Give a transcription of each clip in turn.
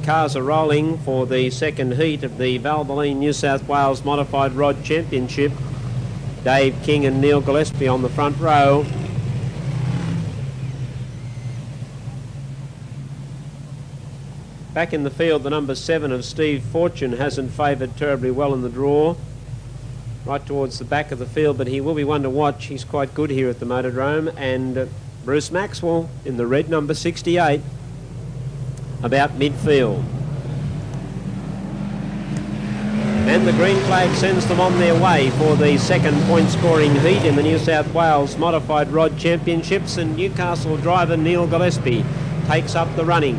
cars are rolling for the second heat of the Valvoline New South Wales Modified Rod Championship. Dave King and Neil Gillespie on the front row. Back in the field, the number 7 of Steve Fortune hasn't favoured terribly well in the draw. Right towards the back of the field, but he will be one to watch. He's quite good here at the Motordrome. And Bruce Maxwell in the red, number 68, about midfield. And the green flag sends them on their way for the second point-scoring heat in the New South Wales Modified Rod Championships, and Newcastle driver Neil Gillespie takes up the running.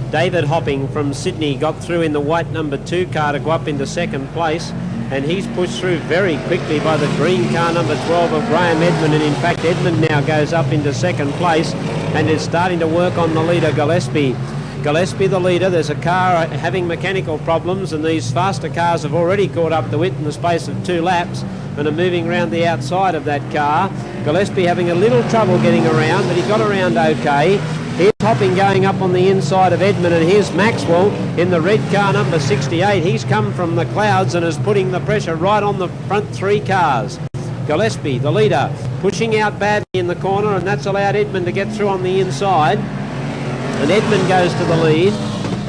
David Hopping from Sydney got through in the white number 2 car to go up into second place, and he's pushed through very quickly by the green car number 12 of Graham Edmund, and in fact Edmund now goes up into second place and is starting to work on the leader Gillespie. Gillespie the leader. There's a car having mechanical problems, and these faster cars have already caught up to it in the space of 2 laps and are moving around the outside of that car. Gillespie having a little trouble getting around, but he got around okay. Here's Hopping going up on the inside of Edmund, and here's Maxwell in the red car number 68. He's come from the clouds and is putting the pressure right on the front 3 cars. Gillespie, the leader, pushing out badly in the corner, and that's allowed Edmund to get through on the inside. And Edmund goes to the lead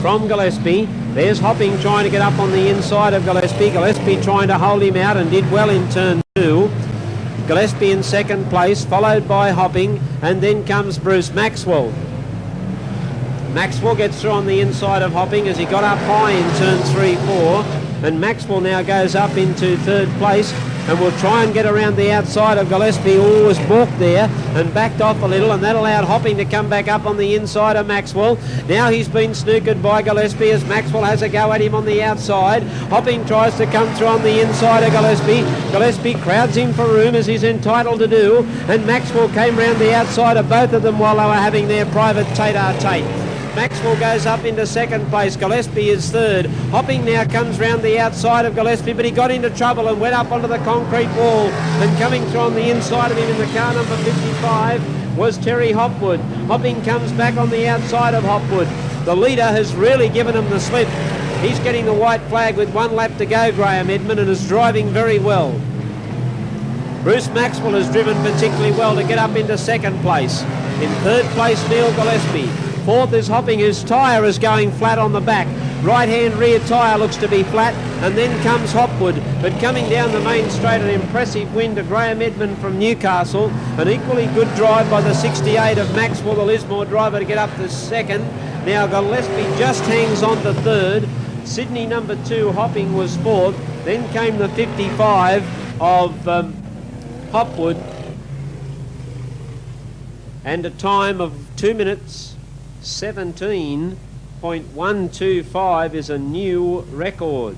from Gillespie. There's Hopping trying to get up on the inside of Gillespie. Gillespie trying to hold him out and did well in turn 2. Gillespie in second place, followed by Hopping, and then comes Bruce Maxwell. Maxwell gets through on the inside of Hopping as he got up high in turn 3-4, and Maxwell now goes up into third place and will try and get around the outside of Gillespie, who was balked there and backed off a little, and that allowed Hopping to come back up on the inside of Maxwell. Now he's been snookered by Gillespie as Maxwell has a go at him on the outside. Hopping tries to come through on the inside of Gillespie. Gillespie crowds him for room, as he's entitled to do, and Maxwell came round the outside of both of them while they were having their private tete-a-tete. Maxwell goes up into second place. Gillespie is third. Hopping now comes round the outside of Gillespie, but he got into trouble and went up onto the concrete wall. And coming through on the inside of him in the car number 55 was Terry Hopwood. Hopping comes back on the outside of Hopwood. The leader has really given him the slip. He's getting the white flag with 1 lap to go, Graham Edmund, and is driving very well. Bruce Maxwell has driven particularly well to get up into second place. In third place, Neil Gillespie. Fourth is Hopping, whose tyre is going flat on the back. Right-hand rear tyre looks to be flat, and then comes Hopwood. But coming down the main straight, an impressive win to Graham Edmund from Newcastle. An equally good drive by the 68 of Maxwell, the Lismore driver, to get up to second. Now Gillespie just hangs on to third. Sydney number 2, Hopping, was fourth. Then came the 55 of Hopwood. And a time of 2 minutes 17.125 is a new record.